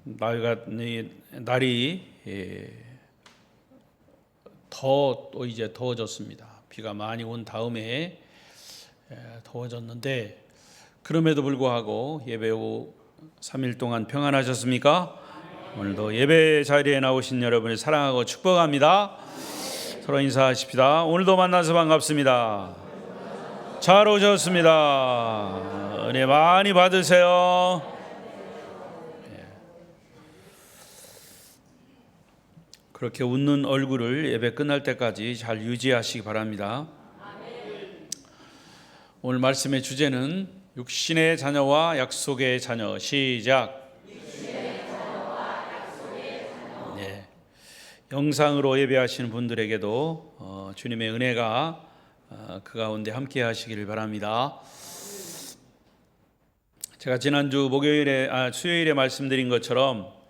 날이 또 이제 더워졌습니다. 비가 많이 온 다음에 더워졌는데, 그럼에도 불구하고 예배 후 3일 동안 평안하셨습니까? 오늘도 예배 자리에 나오신 여러분을 사랑하고 축복합니다. 서로 인사하십시다. 오늘도 만나서 반갑습니다. 잘 오셨습니다. 은혜 많이 받으세요. 그렇게 웃는 얼굴을 예배 끝날 때까지 잘 유지하시기 바랍니다. 오늘 말씀의 주제는 육신의 자녀와 약속의 자녀. 시작. 네. 영상으로 예배하시는 분들에게도 주님의 은혜가 그 가운데 함께 하시기를 바랍니다. 제가 지난주 수요일에 말씀드린 것처럼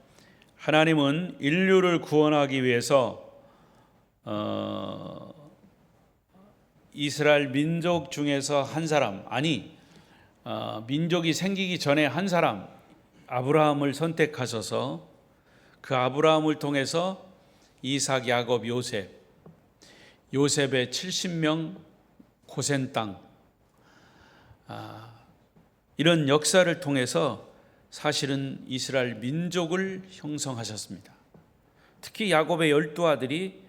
하나님은 인류를 구원하기 위해서 이스라엘 민족 중에서 한 사람, 민족이 생기기 전에 한 사람, 아브라함을 선택하셔서 그 아브라함을 통해서 이삭, 야곱, 요셉의 70명 고센 땅, 이런 역사를 통해서 사실은 이스라엘 민족을 형성하셨습니다. 특히 야곱의 12아들이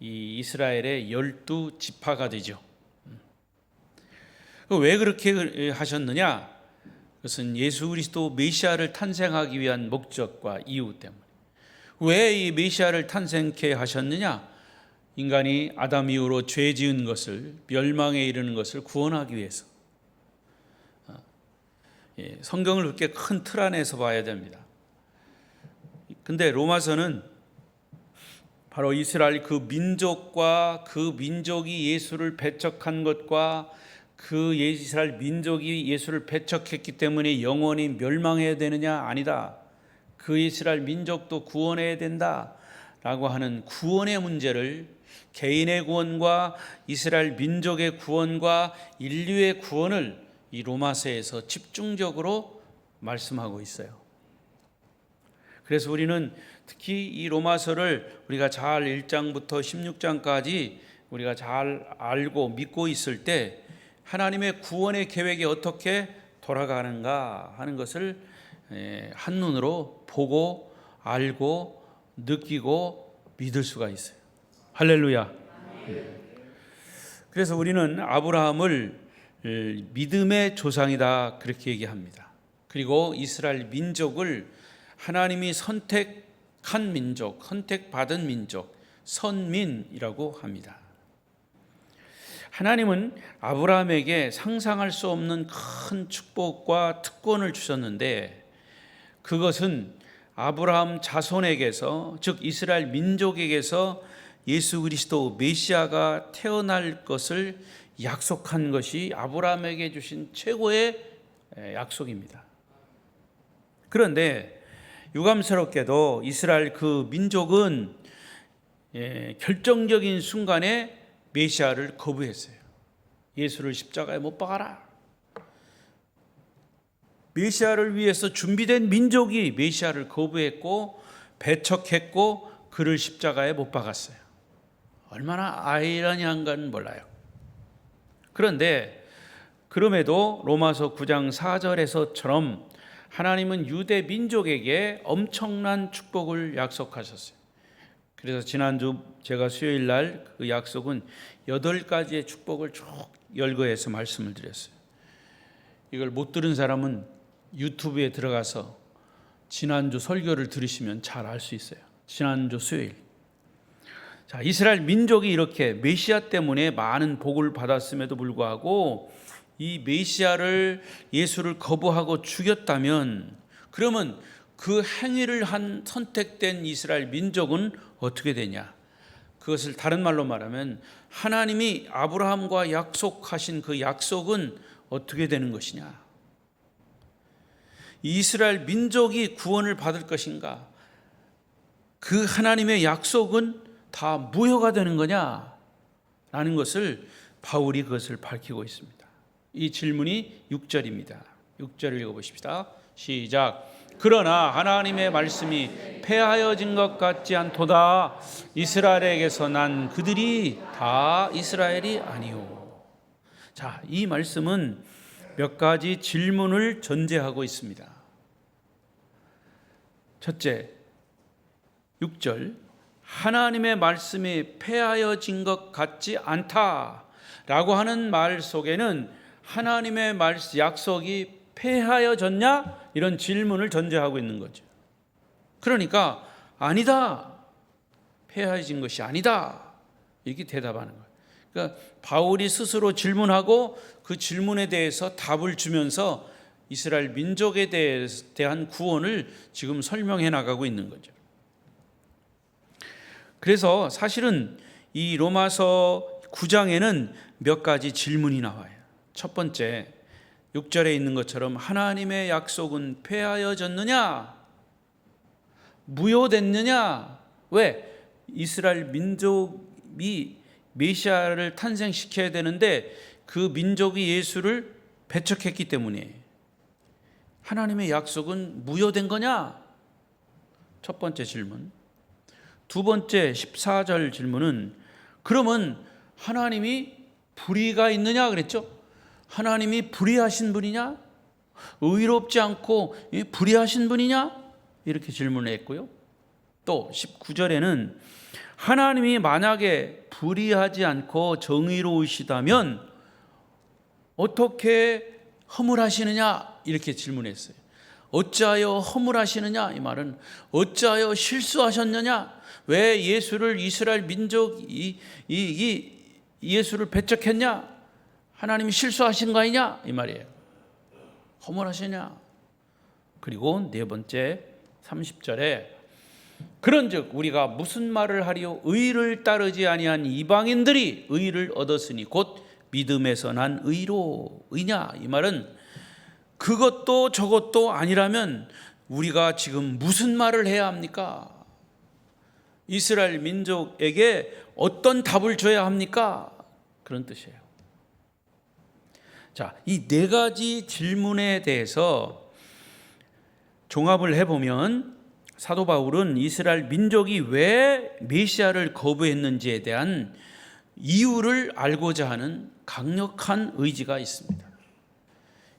이 이스라엘의 12지파가 되죠. 왜 그렇게 하셨느냐? 그것은 예수 그리스도 메시아를 탄생하기 위한 목적과 이유 때문에. 왜 이 메시아를 탄생케 하셨느냐? 인간이 아담 이후로 죄 지은 것을, 멸망에 이르는 것을 구원하기 위해서. 성경을 그렇게 큰 틀 안에서 봐야 됩니다. 근데 로마서는 바로 이스라엘 그 민족과 그 민족이 예수를 배척한 것과 그 이스라엘 민족이 예수를 배척했기 때문에 영원히 멸망해야 되느냐? 아니다. 그 이스라엘 민족도 구원해야 된다라고 하는 구원의 문제를, 개인의 구원과 이스라엘 민족의 구원과 인류의 구원을 이 로마서에서 집중적으로 말씀하고 있어요. 그래서 우리는 특히 이 로마서를 우리가 잘 1장부터 16장까지 우리가 잘 알고 믿고 있을 때 하나님의 구원의 계획이 어떻게 돌아가는가 하는 것을 한눈으로 보고 알고 느끼고 믿을 수가 있어요. 할렐루야. 그래서 우리는 아브라함을 믿음의 조상이다 그렇게 얘기합니다. 그리고 이스라엘 민족을 하나님이 선택한 민족, 선택받은 민족, 선민이라고 합니다. 하나님은 아브라함에게 상상할 수 없는 큰 축복과 특권을 주셨는데, 그것은 아브라함 자손에게서, 즉 이스라엘 민족에게서 예수 그리스도 메시아가 태어날 것을 약속한 것이 아브라함에게 주신 최고의 약속입니다. 그런데 유감스럽게도 이스라엘 그 민족은 결정적인 순간에 메시아를 거부했어요. 예수를 십자가에 못 박아라. 메시아를 위해서 준비된 민족이 메시아를 거부했고 배척했고 그를 십자가에 못 박았어요. 얼마나 아이러니한가는 몰라요. 그런데 그럼에도 로마서 9장 4절에서처럼 하나님은 유대 민족에게 엄청난 축복을 약속하셨어요. 그래서 지난주 제가 수요일 날 그 약속은 8가지의 축복을 쭉 열거해서 말씀을 드렸어요. 이걸 못 들은 사람은 유튜브에 들어가서 지난주 설교를 들으시면 잘 알 수 있어요. 지난주 수요일. 자, 이스라엘 민족이 이렇게 메시아 때문에 많은 복을 받았음에도 불구하고 이 메시아를, 예수를 거부하고 죽였다면, 그러면 그 행위를 한 선택된 이스라엘 민족은 어떻게 되냐? 그것을 다른 말로 말하면 하나님이 아브라함과 약속하신 그 약속은 어떻게 되는 것이냐? 이스라엘 민족이 구원을 받을 것인가? 그 하나님의 약속은 다 무효가 되는 거냐? 라는 것을 바울이 그것을 밝히고 있습니다. 이 질문이 6절입니다. 6절을 읽어보십시다. 시작. 그러나 하나님의 말씀이 폐하여진 것 같지 않도다. 이스라엘에게서 난 그들이 다 이스라엘이 아니오. 자, 이 말씀은 몇 가지 질문을 전제하고 있습니다. 첫째, 6절, 하나님의 말씀이 폐하여진 것 같지 않다라고 하는 말 속에는 하나님의 약속이 폐하여졌냐? 이런 질문을 전제하고 있는 거죠. 그러니까 아니다, 폐하여진 것이 아니다, 이렇게 대답하는 거예요. 그러니까 바울이 스스로 질문하고 그 질문에 대해서 답을 주면서 이스라엘 민족에 대한 구원을 지금 설명해 나가고 있는 거죠. 그래서 사실은 이 로마서 9장에는 몇 가지 질문이 나와요. 첫 번째, 6절에 있는 것처럼 하나님의 약속은 폐하여졌느냐? 무효됐느냐? 왜? 이스라엘 민족이 메시아를 탄생시켜야 되는데 그 민족이 예수를 배척했기 때문에 하나님의 약속은 무효된 거냐? 첫 번째 질문. 두 번째 14절 질문은 그러면 하나님이 불의가 있느냐 그랬죠? 하나님이 불의하신 분이냐? 의롭지 않고 불의하신 분이냐? 이렇게 질문을 했고요. 또 19절에는 하나님이 만약에 불의하지 않고 정의로우시다면 어떻게 허물하시느냐? 이렇게 질문했어요. 어찌하여 허물하시느냐? 이 말은 어찌하여 실수하셨느냐? 왜 예수를 이스라엘 민족이 예수를 배척했냐? 하나님이 실수하신 거 아니냐? 이 말이에요. 허물하시냐? 그리고 네 번째 30절에 그런즉 우리가 무슨 말을 하리요? 의를 따르지 아니한 이방인들이 의를 얻었으니 곧 믿음에서 난 의냐? 이 말은 그것도 저것도 아니라면 우리가 지금 무슨 말을 해야 합니까? 이스라엘 민족에게 어떤 답을 줘야 합니까? 그런 뜻이에요. 자, 이 네 가지 질문에 대해서 종합을 해보면 사도 바울은 이스라엘 민족이 왜 메시아를 거부했는지에 대한 이유를 알고자 하는 강력한 의지가 있습니다.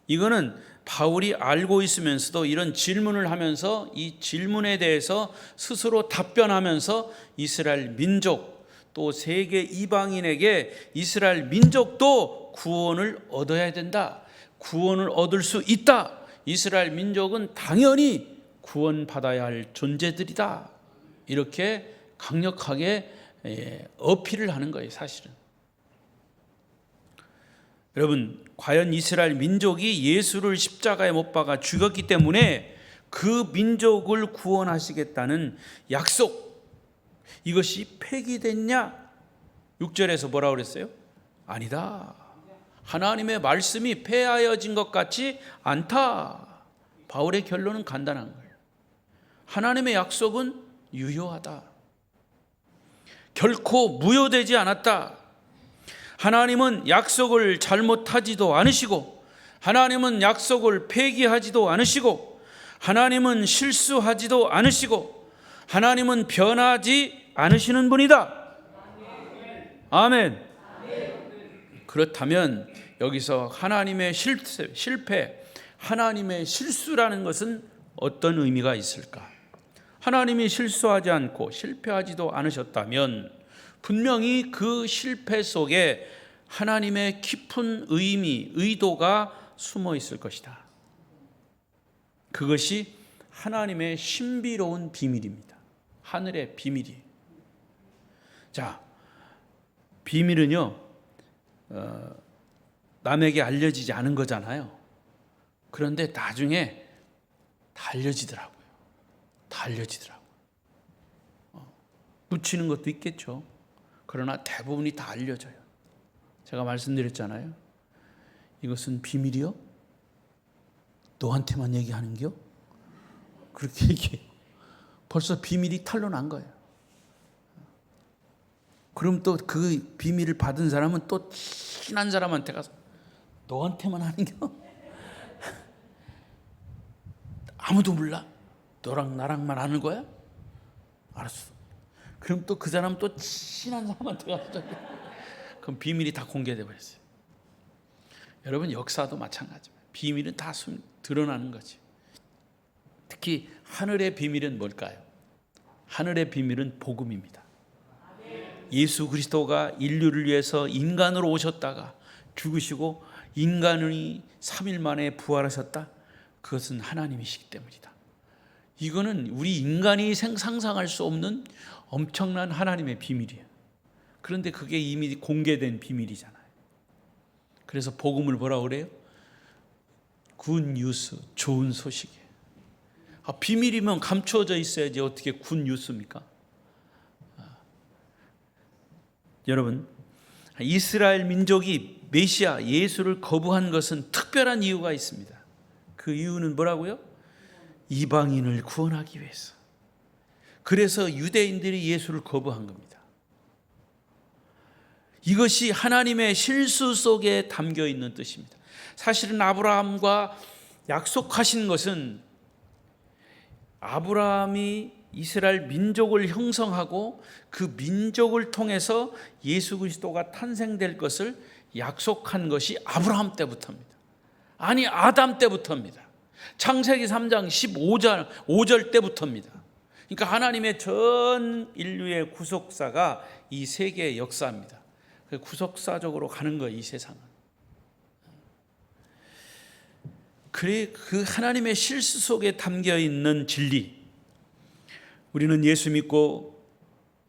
이거는 바울이 알고 있으면서도 이런 질문을 하면서 이 질문에 대해서 스스로 답변하면서 이스라엘 민족 또 세계 이방인에게 이스라엘 민족도 구원을 얻어야 된다. 구원을 얻을 수 있다. 이스라엘 민족은 당연히 구원받아야 할 존재들이다. 이렇게 강력하게 어필을 하는 거예요, 사실은. 여러분, 과연 이스라엘 민족이 예수를 십자가에 못 박아 죽였기 때문에 그 민족을 구원하시겠다는 약속, 이것이 폐기됐냐? 6절에서 뭐라고 그랬어요? 아니다. 하나님의 말씀이 폐하여진 것 같지 않다. 바울의 결론은 간단한 거예요. 하나님의 약속은 유효하다. 결코 무효되지 않았다. 하나님은 약속을 잘못하지도 않으시고 하나님은 약속을 폐기하지도 않으시고 하나님은 실수하지도 않으시고 하나님은 변하지 않으시는 분이다. 아멘. 그렇다면 여기서 하나님의 실패, 하나님의 실수라는 것은 어떤 의미가 있을까? 하나님이 실수하지 않고 실패하지도 않으셨다면 분명히 그 실패 속에 하나님의 깊은 의미, 의도가 숨어 있을 것이다. 그것이 하나님의 신비로운 비밀입니다. 하늘의 비밀이. 자, 비밀은요, 남에게 알려지지 않은 거잖아요. 그런데 나중에 다 알려지더라고요. 다 알려지더라고요. 묻히는 것도 있겠죠. 그러나 대부분이 다 알려져요. 제가 말씀드렸잖아요. 이것은 비밀이요? 너한테만 얘기하는겨? 그렇게 얘기해요. 벌써 비밀이 탄로난 거예요. 그럼 또 그 비밀을 받은 사람은 또 친한 사람한테 가서 너한테만 하는겨? 아무도 몰라? 너랑 나랑만 아는 거야? 알았어. 그럼 또 그 사람 또 친한 사람한테 가서 그럼 비밀이 다 공개돼 버렸어요. 여러분, 역사도 마찬가지입니다. 비밀은 다 드러나는 거지. 특히 하늘의 비밀은 뭘까요? 하늘의 비밀은 복음입니다. 예수 그리스도가 인류를 위해서 인간으로 오셨다가 죽으시고 인간이 3일 만에 부활하셨다. 그것은 하나님이시기 때문이다. 이거는 우리 인간이 상상할 수 없는 엄청난 하나님의 비밀이에요. 그런데 그게 이미 공개된 비밀이잖아요. 그래서 복음을 뭐라고 그래요? 굿 뉴스, 좋은 소식이에요. 비밀이면 감추어져 있어야지 어떻게 굿 뉴스입니까? 여러분, 이스라엘 민족이 메시아 예수를 거부한 것은 특별한 이유가 있습니다. 그 이유는 뭐라고요? 이방인을 구원하기 위해서. 그래서 유대인들이 예수를 거부한 겁니다. 이것이 하나님의 실수 속에 담겨 있는 뜻입니다. 사실은 아브라함과 약속하신 것은 아브라함이 이스라엘 민족을 형성하고 그 민족을 통해서 예수 그리스도가 탄생될 것을 약속한 것이 아브라함 때부터입니다. 아니, 아담 때부터입니다. 창세기 3장 5절 때부터입니다. 그러니까 하나님의 전 인류의 구속사가 이 세계의 역사입니다. 구속사적으로 가는 거예요, 이 세상은. 그래, 그 하나님의 실수 속에 담겨 있는 진리, 우리는 예수 믿고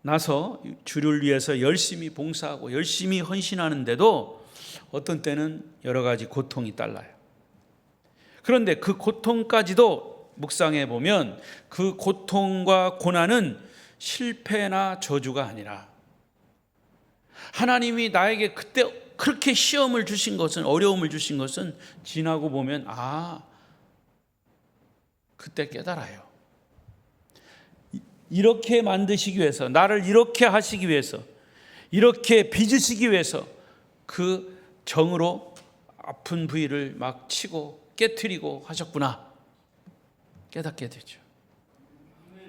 나서 주를 위해서 열심히 봉사하고 열심히 헌신하는데도 어떤 때는 여러 가지 고통이 달라요. 그런데 그 고통까지도 묵상해 보면 그 고통과 고난은 실패나 저주가 아니라 하나님이 나에게 그때 그렇게 시험을 주신 것은, 어려움을 주신 것은 지나고 보면 그때 깨달아요. 이렇게 만드시기 위해서, 나를 이렇게 하시기 위해서, 이렇게 빚으시기 위해서 그 정으로 아픈 부위를 막 치고 깨트리고 하셨구나 깨닫게 되죠.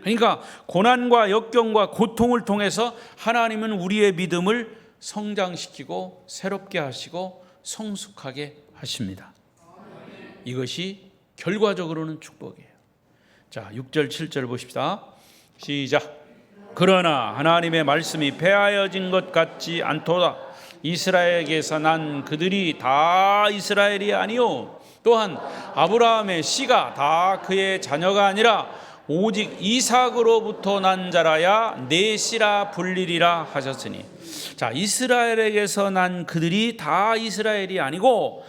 그러니까 고난과 역경과 고통을 통해서 하나님은 우리의 믿음을 성장시키고 새롭게 하시고 성숙하게 하십니다. 이것이 결과적으로는 축복이에요. 자, 6절 7절 보십시다. 시작. 그러나 하나님의 말씀이 폐하여진 것 같지 않도다. 이스라엘에게서 난 그들이 다 이스라엘이 아니요 또한 아브라함의 씨가 다 그의 자녀가 아니라 오직 이삭으로부터 난 자라야 내 씨라 불리리라 하셨으니. 자, 이스라엘에게서 난 그들이 다 이스라엘이 아니고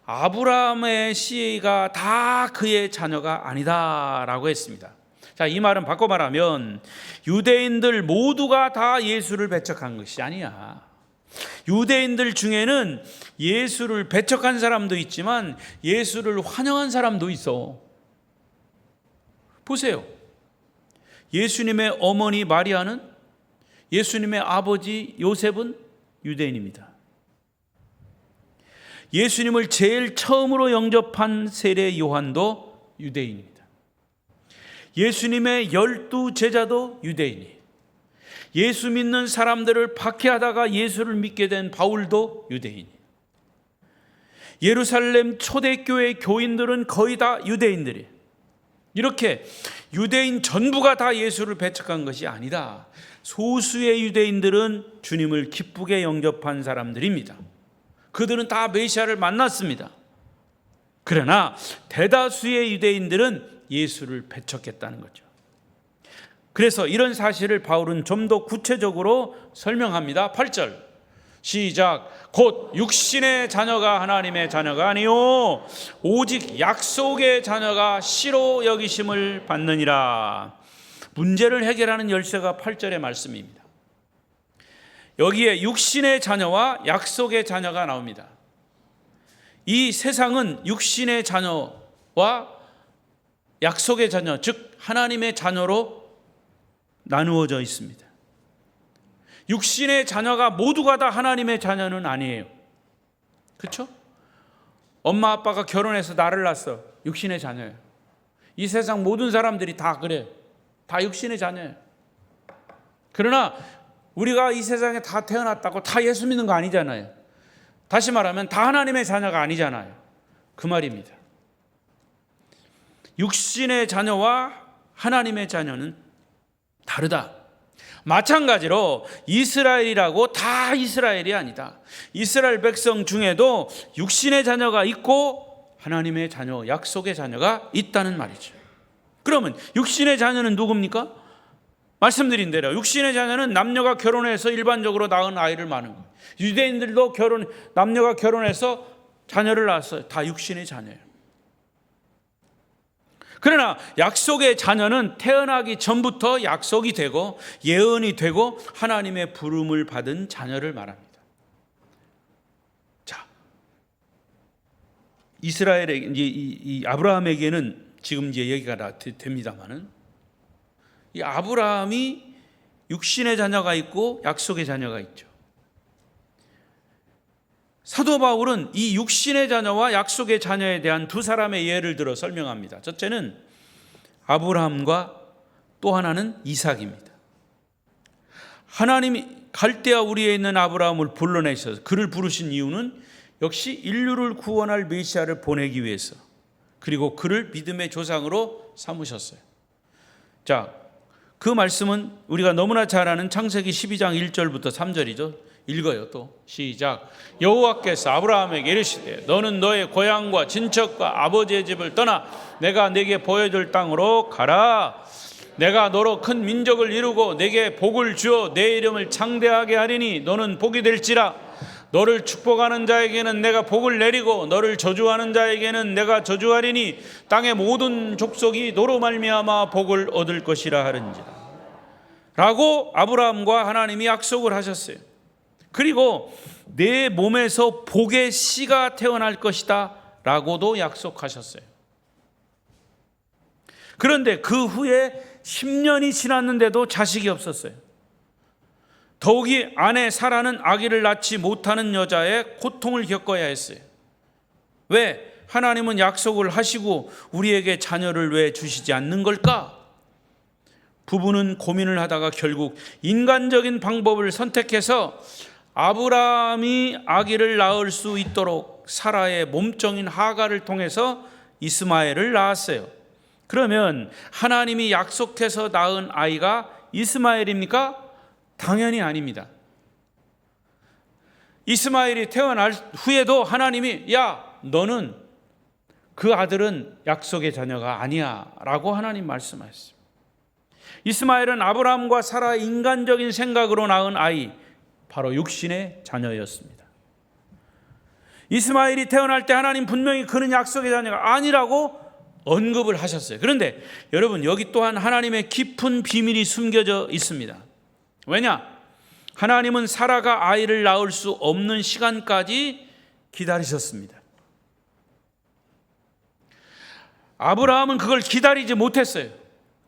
아브라함의 씨가 다 그의 자녀가 아니다라고 했습니다. 자, 이 말은 바꿔 말하면 유대인들 모두가 다 예수를 배척한 것이 아니야. 유대인들 중에는 예수를 배척한 사람도 있지만 예수를 환영한 사람도 있어. 보세요. 예수님의 어머니 마리아는, 예수님의 아버지 요셉은 유대인입니다. 예수님을 제일 처음으로 영접한 세례 요한도 유대인입니다. 예수님의 12 제자도 유대인이에요. 예수 믿는 사람들을 박해하다가 예수를 믿게 된 바울도 유대인이에요. 예루살렘 초대교회 교인들은 거의 다 유대인들이에요. 이렇게 유대인 전부가 다 예수를 배척한 것이 아니다. 소수의 유대인들은 주님을 기쁘게 영접한 사람들입니다. 그들은 다 메시아를 만났습니다. 그러나 대다수의 유대인들은 예수를 배척했다는 거죠. 그래서 이런 사실을 바울은 좀 더 구체적으로 설명합니다. 8절 시작. 곧 육신의 자녀가 하나님의 자녀가 아니요 오직 약속의 자녀가 씨로 여기심을 받느니라. 문제를 해결하는 열쇠가 8절의 말씀입니다. 여기에 육신의 자녀와 약속의 자녀가 나옵니다. 이 세상은 육신의 자녀와 약속의 자녀, 즉 하나님의 자녀로 나누어져 있습니다. 육신의 자녀가 모두가 다 하나님의 자녀는 아니에요. 그렇죠? 엄마 아빠가 결혼해서 나를 낳았어. 육신의 자녀예요. 이 세상 모든 사람들이 다 그래. 다 육신의 자녀예요. 그러나 우리가 이 세상에 다 태어났다고 다 예수 믿는 거 아니잖아요. 다시 말하면 다 하나님의 자녀가 아니잖아요. 그 말입니다. 육신의 자녀와 하나님의 자녀는 다르다. 마찬가지로 이스라엘이라고 다 이스라엘이 아니다. 이스라엘 백성 중에도 육신의 자녀가 있고 하나님의 자녀, 약속의 자녀가 있다는 말이죠. 그러면 육신의 자녀는 누굽니까? 말씀드린 대로 육신의 자녀는 남녀가 결혼해서 일반적으로 낳은 아이를 낳는 거예요. 유대인들도 남녀가 결혼해서 자녀를 낳았어요. 다 육신의 자녀예요. 그러나 약속의 자녀는 태어나기 전부터 약속이 되고 예언이 되고 하나님의 부름을 받은 자녀를 말합니다. 자, 이스라엘의 이 아브라함에게는 지금 이제 얘기가 됩니다만은 이 아브라함이 육신의 자녀가 있고 약속의 자녀가 있죠. 사도 바울은 이 육신의 자녀와 약속의 자녀에 대한 두 사람의 예를 들어 설명합니다. 첫째는 아브라함과 또 하나는 이삭입니다. 하나님이 갈대아 우리에 있는 아브라함을 불러내셔서 그를 부르신 이유는 역시 인류를 구원할 메시아를 보내기 위해서, 그리고 그를 믿음의 조상으로 삼으셨어요. 자, 그 말씀은 우리가 너무나 잘 아는 창세기 12장 1절부터 3절이죠. 읽어요. 또 시작. 여호와께서 아브라함에게 이르시되 너는 너의 고향과 친척과 아버지의 집을 떠나 내가 네게 보여줄 땅으로 가라. 내가 너로 큰 민족을 이루고 네게 복을 주어 내 이름을 창대하게 하리니 너는 복이 될지라. 너를 축복하는 자에게는 내가 복을 내리고 너를 저주하는 자에게는 내가 저주하리니 땅의 모든 족속이 너로 말미암아 복을 얻을 것이라 하는지라. 라고 아브라함과 하나님이 약속을 하셨어요. 그리고 내 몸에서 복의 씨가 태어날 것이다 라고도 약속하셨어요. 그런데 그 후에 10년이 지났는데도 자식이 없었어요. 더욱이 아내 사라는 아기를 낳지 못하는 여자의 고통을 겪어야 했어요. 왜? 하나님은 약속을 하시고 우리에게 자녀를 왜 주시지 않는 걸까? 부부는 고민을 하다가 결국 인간적인 방법을 선택해서 아브라함이 아기를 낳을 수 있도록 사라의 몸종인 하갈을 통해서 이스마엘을 낳았어요. 그러면 하나님이 약속해서 낳은 아이가 이스마엘입니까? 당연히 아닙니다. 이스마엘이 태어날 후에도 하나님이 야, 너는 그 아들은 약속의 자녀가 아니야 라고 하나님 말씀하셨어요. 이스마엘은 아브라함과 사라의 인간적인 생각으로 낳은 아이, 바로 육신의 자녀였습니다. 이스마엘이 태어날 때 하나님 분명히 그는 약속의 자녀가 아니라고 언급을 하셨어요. 그런데 여러분, 여기 또한 하나님의 깊은 비밀이 숨겨져 있습니다. 왜냐? 하나님은 사라가 아이를 낳을 수 없는 시간까지 기다리셨습니다. 아브라함은 그걸 기다리지 못했어요.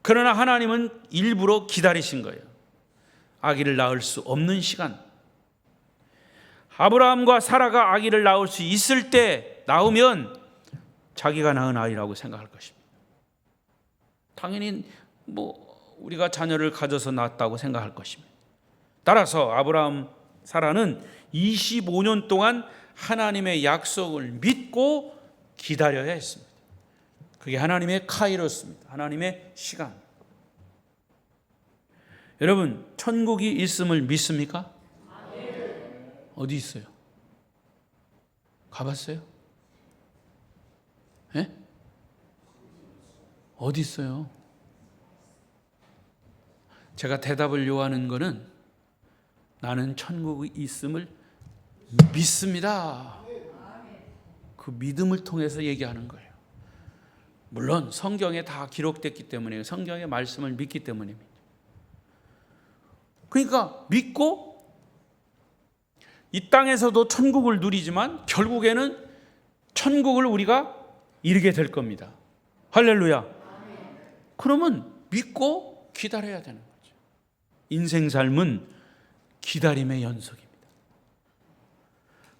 그러나 하나님은 일부러 기다리신 거예요. 아기를 낳을 수 없는 시간. 아브라함과 사라가 아기를 낳을 수 있을 때 낳으면 자기가 낳은 아이라고 생각할 것입니다. 당연히 우리가 자녀를 가져서 낳았다고 생각할 것입니다. 따라서 아브라함, 사라는 25년 동안 하나님의 약속을 믿고 기다려야 했습니다. 그게 하나님의 카이로스입니다. 하나님의 시간. 여러분, 천국이 있음을 믿습니까? 어디 있어요? 가봤어요? 예? 어디 있어요? 제가 대답을 요하는 거는 나는 천국이 있음을 믿습니다. 그 믿음을 통해서 얘기하는 거예요. 물론 성경에 다 기록됐기 때문에, 성경의 말씀을 믿기 때문입니다. 그러니까 믿고 이 땅에서도 천국을 누리지만 결국에는 천국을 우리가 이루게 될 겁니다. 할렐루야. 그러면 믿고 기다려야 되는 거죠. 인생 삶은 기다림의 연속입니다.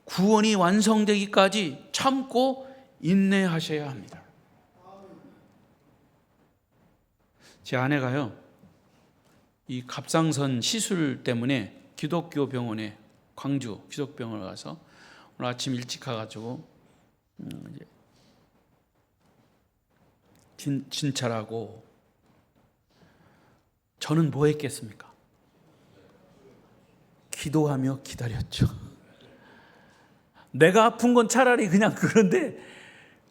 구원이 완성되기까지 참고 인내하셔야 합니다. 제 아내가요, 이 갑상선 시술 때문에 기독교 병원에, 광주 기독병원에 가서 오늘 아침 일찍 가가지고 진찰하고, 저는 뭐 했겠습니까? 기도하며 기다렸죠. 내가 아픈 건 차라리 그냥 그런데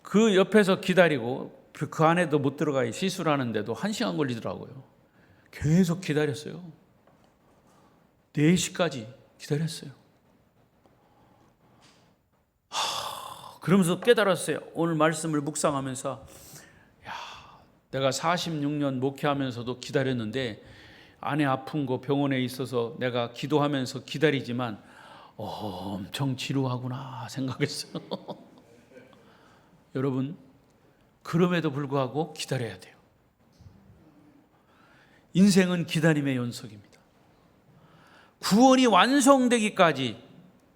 그 옆에서 기다리고, 그 안에도 못 들어가요. 시술하는데도 1시간 걸리더라고요. 계속 기다렸어요. 4시까지 기다렸어요. 그러면서 깨달았어요. 오늘 말씀을 묵상하면서, 내가 46년 목회하면서도 기다렸는데, 아내 아픈 거 병원에 있어서 내가 기도하면서 기다리지만 엄청 지루하구나 생각했어요. 여러분, 그럼에도 불구하고 기다려야 돼요. 인생은 기다림의 연속입니다. 구원이 완성되기까지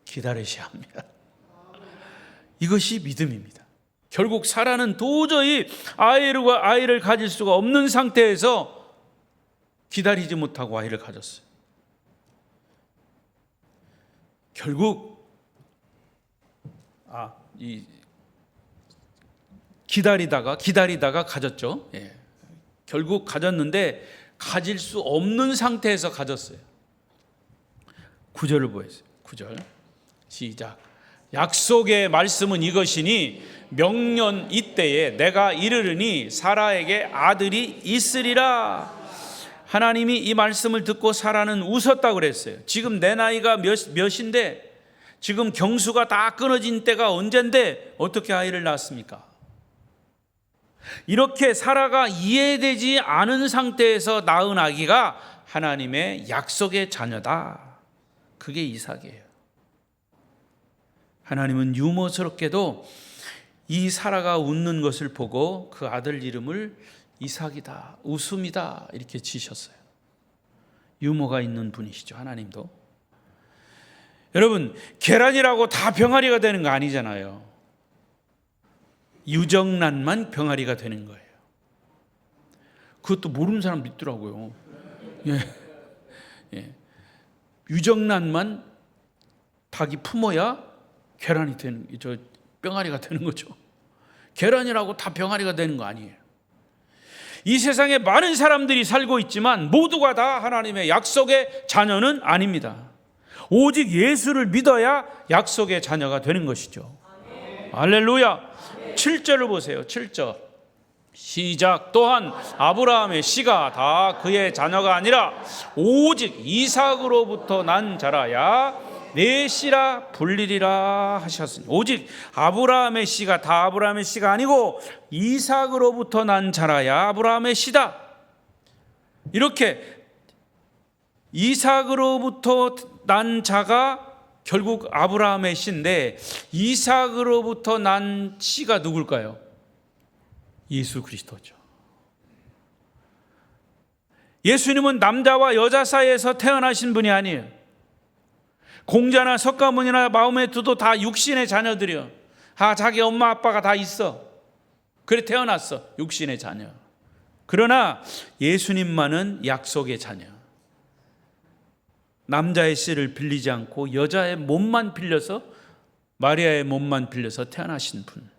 기다리셔야 합니다. 이것이 믿음입니다. 결국 사라는 도저히 아이를 가질 수가 없는 상태에서 기다리지 못하고 아이를 가졌어요. 결국 기다리다가 가졌죠. 예. 결국 가졌는데 가질 수 없는 상태에서 가졌어요. 9절을 보였어요. 9절 시작. 약속의 말씀은 이것이니 명년 이때에 내가 이르르니 사라에게 아들이 있으리라. 하나님이 이 말씀을 듣고 사라는 웃었다고 그랬어요. 지금 내 나이가 몇인데, 지금 경수가 다 끊어진 때가 언젠데 어떻게 아이를 낳았습니까? 이렇게 사라가 이해되지 않은 상태에서 낳은 아기가 하나님의 약속의 자녀다. 그게 이삭이에요. 하나님은 유머스럽게도 이 사라가 웃는 것을 보고 그 아들 이름을 이삭이다, 웃음이다 이렇게 지으셨어요. 유머가 있는 분이시죠, 하나님도. 여러분, 계란이라고 다 병아리가 되는 거 아니잖아요. 유정란만 병아리가 되는 거예요. 그것도 모르는 사람 믿더라고요. 예. 유정란만 닭이 품어야 계란이 되는, 병아리가 되는 거죠. 계란이라고 다 병아리가 되는 거 아니에요. 이 세상에 많은 사람들이 살고 있지만 모두가 다 하나님의 약속의 자녀는 아닙니다. 오직 예수를 믿어야 약속의 자녀가 되는 것이죠. 할렐루야. 7절을 보세요. 7절 시작. 또한 아브라함의 씨가 다 그의 자녀가 아니라 오직 이삭으로부터 난 자라야 내 씨라 불리리라 하셨으니, 오직 아브라함의 씨가 다 아브라함의 씨가 아니고 이삭으로부터 난 자라야 아브라함의 씨다. 이렇게 이삭으로부터 난 자가 결국 아브라함의 씨인데, 이삭으로부터 난 씨가 누굴까요? 예수 그리스도죠. 예수님은 남자와 여자 사이에서 태어나신 분이 아니에요. 공자나 석가모니나 마호메트도 다 육신의 자녀들이요. 자기 엄마 아빠가 다 있어. 그래 태어났어. 육신의 자녀. 그러나 예수님만은 약속의 자녀. 남자의 씨를 빌리지 않고 여자의 몸만 빌려서, 마리아의 몸만 빌려서 태어나신 분.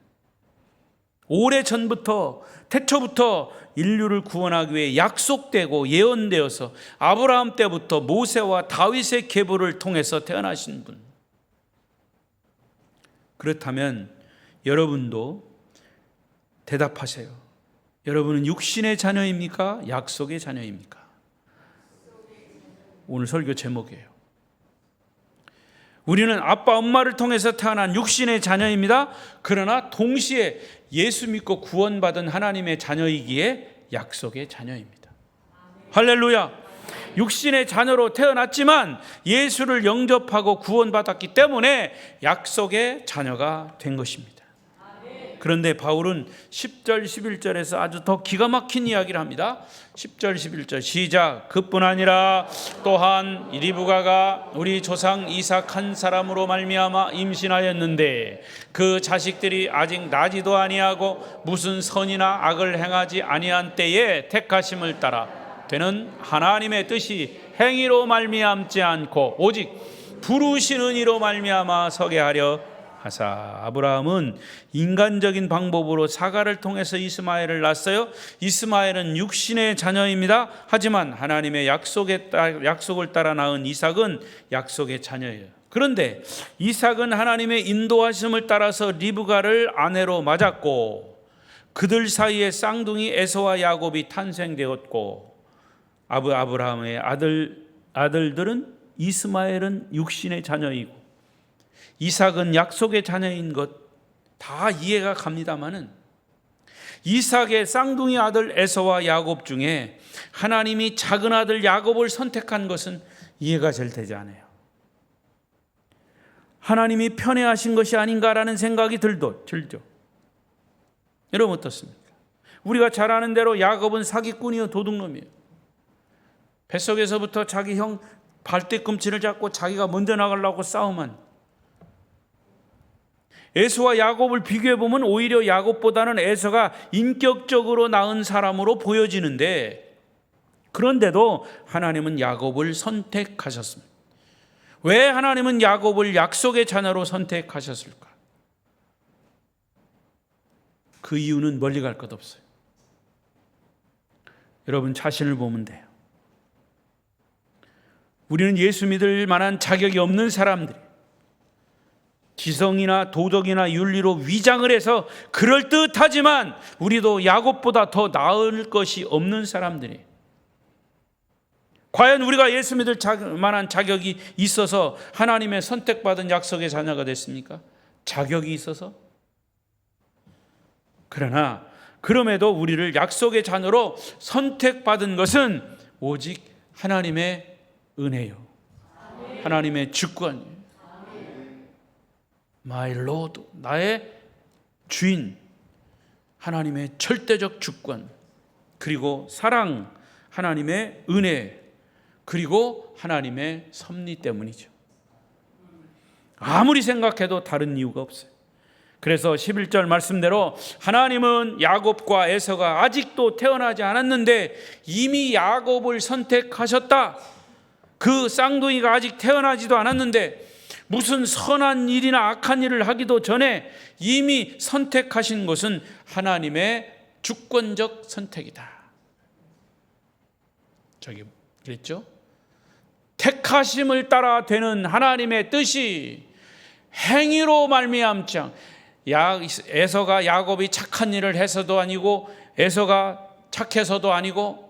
오래전부터, 태초부터 인류를 구원하기 위해 약속되고 예언되어서 아브라함 때부터 모세와 다윗의 계보를 통해서 태어나신 분. 그렇다면 여러분도 대답하세요. 여러분은 육신의 자녀입니까? 약속의 자녀입니까? 오늘 설교 제목이에요. 우리는 아빠 엄마를 통해서 태어난 육신의 자녀입니다. 그러나 동시에 예수 믿고 구원받은 하나님의 자녀이기에 약속의 자녀입니다. 할렐루야. 육신의 자녀로 태어났지만 예수를 영접하고 구원받았기 때문에 약속의 자녀가 된 것입니다. 그런데 바울은 10절 11절에서 아주 더 기가 막힌 이야기를 합니다. 10절 11절 시작. 그뿐 아니라 또한 리브가가 우리 조상 이삭 한 사람으로 말미암아 임신하였는데 그 자식들이 아직 나지도 아니하고 무슨 선이나 악을 행하지 아니한 때에 택하심을 따라 되는 하나님의 뜻이 행위로 말미암지 않고 오직 부르시는 이로 말미암아 서게 하려 하사. 아브라함은 인간적인 방법으로 사가를 통해서 이스마엘을 낳았어요. 이스마엘은 육신의 자녀입니다. 하지만 하나님의 약속을 따라 낳은 이삭은 약속의 자녀예요. 그런데 이삭은 하나님의 인도하심을 따라서 리브가를 아내로 맞았고 그들 사이에 쌍둥이 에서와 야곱이 탄생되었고 아브라함의 아들들은 이스마엘은 육신의 자녀이고 이삭은 약속의 자녀인 것 다 이해가 갑니다마는 이삭의 쌍둥이 아들 에서와 야곱 중에 하나님이 작은 아들 야곱을 선택한 것은 이해가 잘 되지 않아요. 하나님이 편애하신 것이 아닌가라는 생각이 들죠. 여러분 어떻습니까? 우리가 잘 아는 대로 야곱은 사기꾼이요 도둑놈이에요. 뱃속에서부터 자기 형 발뒤꿈치를 잡고 자기가 먼저 나가려고 싸움한. 에서와 야곱을 비교해보면 오히려 야곱보다는 에서가 인격적으로 나은 사람으로 보여지는데 그런데도 하나님은 야곱을 선택하셨습니다. 왜 하나님은 야곱을 약속의 자녀로 선택하셨을까? 그 이유는 멀리 갈 것 없어요. 여러분 자신을 보면 돼요. 우리는 예수 믿을 만한 자격이 없는 사람들이 지성이나 도덕이나 윤리로 위장을 해서 그럴듯하지만 우리도 야곱보다 더 나을 것이 없는 사람들이. 과연 우리가 예수 믿을 만한 자격이 있어서 하나님의 선택받은 약속의 자녀가 됐습니까? 자격이 있어서? 그러나 그럼에도 우리를 약속의 자녀로 선택받은 것은 오직 하나님의 은혜요. 하나님의 주권이에요. My Lord, 나의 주인, 하나님의 절대적 주권, 그리고 사랑, 하나님의 은혜, 그리고 하나님의 섭리 때문이죠. 아무리 생각해도 다른 이유가 없어요. 그래서 11절 말씀대로 하나님은 야곱과 에서가 아직도 태어나지 않았는데 이미 야곱을 선택하셨다. 그 쌍둥이가 아직 태어나지도 않았는데 무슨 선한 일이나 악한 일을 하기도 전에 이미 선택하신 것은 하나님의 주권적 선택이다. 저기 그랬죠? 택하심을 따라 되는 하나님의 뜻이 행위로 말미암지 않고 에서가 야곱이 착한 일을 해서도 아니고 에서가 착해서도 아니고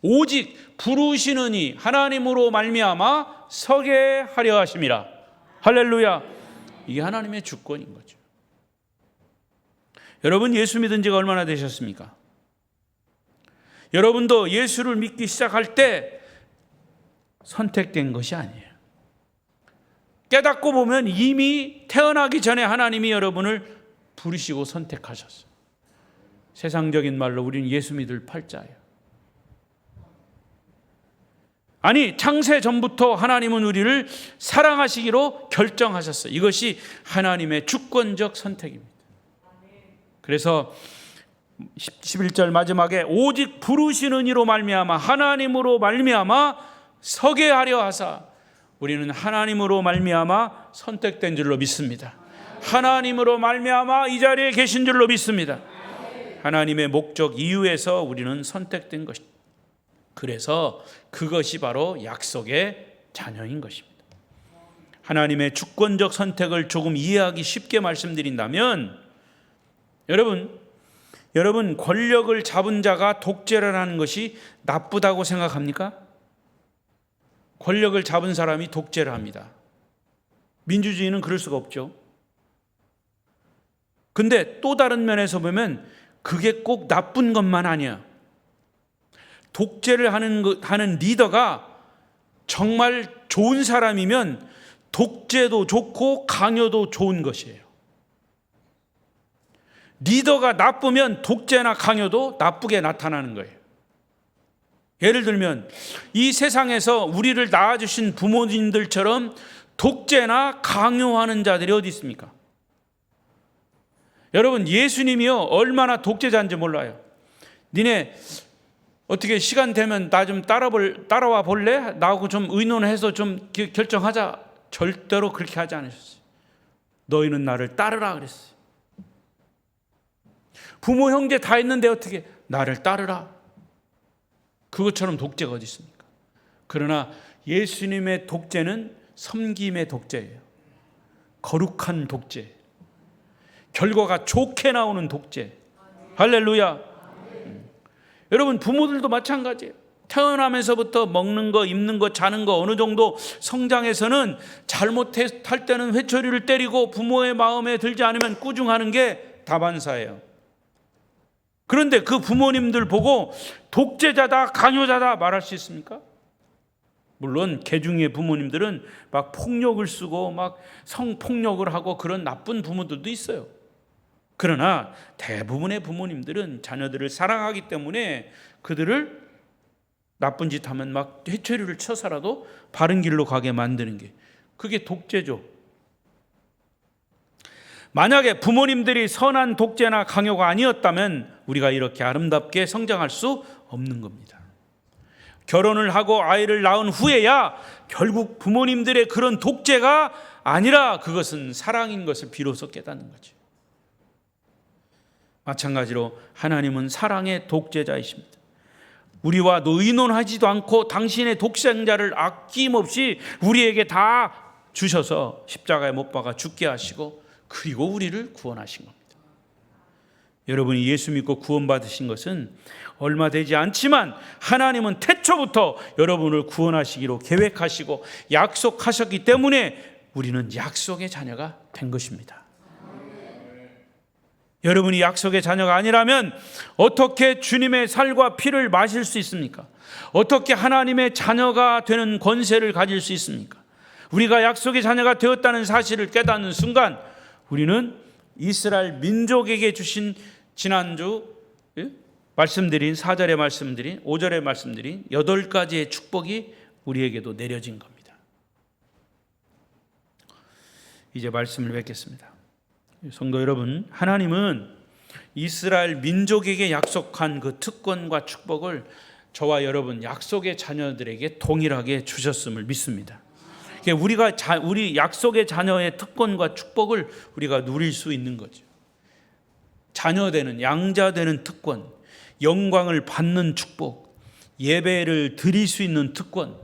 오직 부르시는 이 하나님으로 말미암아 서게 하려 하심이라. 할렐루야. 이게 하나님의 주권인 거죠. 여러분 예수 믿은 지가 얼마나 되셨습니까? 여러분도 예수를 믿기 시작할 때 선택된 것이 아니에요. 깨닫고 보면 이미 태어나기 전에 하나님이 여러분을 부르시고 선택하셨어요. 세상적인 말로 우리는 예수 믿을 팔자예요. 아니 창세 전부터 하나님은 우리를 사랑하시기로 결정하셨어요. 이것이 하나님의 주권적 선택입니다. 그래서 11절 마지막에 오직 부르시는 이로 말미암아 하나님으로 말미암아 서게 하려 하사. 우리는 하나님으로 말미암아 선택된 줄로 믿습니다. 하나님으로 말미암아 이 자리에 계신 줄로 믿습니다. 하나님의 목적 이유에서 우리는 선택된 것입니다. 그래서 그것이 바로 약속의 자녀인 것입니다. 하나님의 주권적 선택을 조금 이해하기 쉽게 말씀드린다면 여러분 권력을 잡은 자가 독재를 하는 것이 나쁘다고 생각합니까? 권력을 잡은 사람이 독재를 합니다. 민주주의는 그럴 수가 없죠. 근데 또 다른 면에서 보면 그게 꼭 나쁜 것만 아니야. 독재를 하는 리더가 정말 좋은 사람이면 독재도 좋고 강요도 좋은 것이에요. 리더가 나쁘면 독재나 강요도 나쁘게 나타나는 거예요. 예를 들면 이 세상에서 우리를 낳아주신 부모님들처럼 독재나 강요하는 자들이 어디 있습니까? 여러분, 예수님이요 얼마나 독재자인지 몰라요. 니네 어떻게 시간 되면 나 좀 따라와 볼래? 나하고 좀 의논해서 좀 결정하자. 절대로 그렇게 하지 않으셨어요. 너희는 나를 따르라 그랬어요. 부모 형제 다 있는데 어떻게 나를 따르라. 그것처럼 독재가 어디 있습니까? 그러나 예수님의 독재는 섬김의 독재예요. 거룩한 독재. 결과가 좋게 나오는 독재. 할렐루야. 여러분, 부모들도 마찬가지예요. 태어나면서부터 먹는 거, 입는 거, 자는 거 어느 정도 성장해서는 잘못할 때는 회초리를 때리고 부모의 마음에 들지 않으면 꾸중하는 게 다반사예요. 그런데 그 부모님들 보고 독재자다, 강요자다 말할 수 있습니까? 물론 개중의 부모님들은 막 폭력을 쓰고 막 성폭력을 하고 그런 나쁜 부모들도 있어요. 그러나 대부분의 부모님들은 자녀들을 사랑하기 때문에 그들을 나쁜 짓 하면 막 회초리를 쳐서라도 바른 길로 가게 만드는 게, 그게 독재죠. 만약에 부모님들이 선한 독재나 강요가 아니었다면 우리가 이렇게 아름답게 성장할 수 없는 겁니다. 결혼을 하고 아이를 낳은 후에야 결국 부모님들의 그런 독재가 아니라 그것은 사랑인 것을 비로소 깨닫는 거죠. 마찬가지로 하나님은 사랑의 독재자이십니다. 우리와 의논하지도 않고 당신의 독생자를 아낌없이 우리에게 다 주셔서 십자가에 못 박아 죽게 하시고 그리고 우리를 구원하신 겁니다. 여러분이 예수 믿고 구원받으신 것은 얼마 되지 않지만 하나님은 태초부터 여러분을 구원하시기로 계획하시고 약속하셨기 때문에 우리는 약속의 자녀가 된 것입니다. 여러분이 약속의 자녀가 아니라면 어떻게 주님의 살과 피를 마실 수 있습니까? 어떻게 하나님의 자녀가 되는 권세를 가질 수 있습니까? 우리가 약속의 자녀가 되었다는 사실을 깨닫는 순간 우리는 이스라엘 민족에게 주신 지난주 말씀드린 4절에 말씀드린 5절에 말씀드린 8가지의 축복이 우리에게도 내려진 겁니다. 이제 말씀을 뵙겠습니다. 성도 여러분, 하나님은 이스라엘 민족에게 약속한 그 특권과 축복을 저와 여러분 약속의 자녀들에게 동일하게 주셨음을 믿습니다. 우리 약속의 자녀의 특권과 축복을 우리가 누릴 수 있는 거죠. 자녀되는, 양자되는 특권, 영광을 받는 축복, 예배를 드릴 수 있는 특권,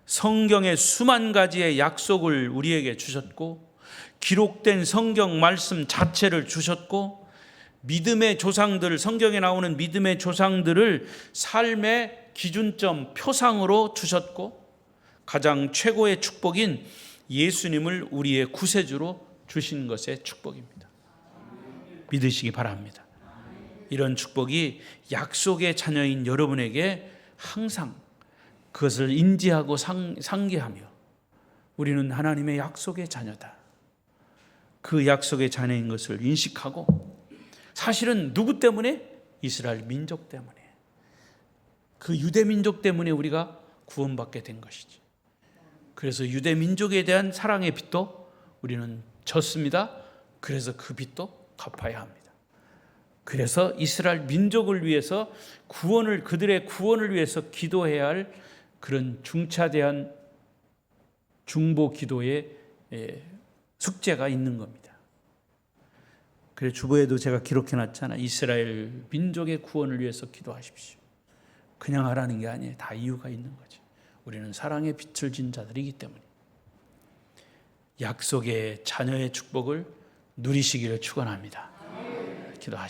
성경의 수만 가지의 약속을 우리에게 주셨고 기록된 성경 말씀 자체를 주셨고 믿음의 조상들, 성경에 나오는 믿음의 조상들을 삶의 기준점, 표상으로 주셨고 가장 최고의 축복인 예수님을 우리의 구세주로 주신 것의 축복입니다. 믿으시기 바랍니다. 이런 축복이 약속의 자녀인 여러분에게 항상 그것을 인지하고 상기하며 우리는 하나님의 약속의 자녀다. 그 약속의 자녀인 것을 인식하고 사실은 누구 때문에? 이스라엘 민족 때문에, 그 유대 민족 때문에 우리가 구원받게 된 것이지. 그래서 유대 민족에 대한 사랑의 빚도 우리는 졌습니다. 그래서 그 빚도 갚아야 합니다. 그래서 이스라엘 민족을 위해서 그들의 구원을 위해서 기도해야 할 그런 중차대한 중보 기도의 숙제가 있는 겁니다. 그래서 주보에도 제가 기록해놨잖아. 이스라엘 민족의 구원을 위해서 기도하십시오. 그냥 하라는 게 아니에요. 다 이유가 있는 거죠. 우리는 사랑의 빛을 진 자들이기 때문에 약속의 자녀의 축복을 누리시기를 축원합니다. 기도하십시오.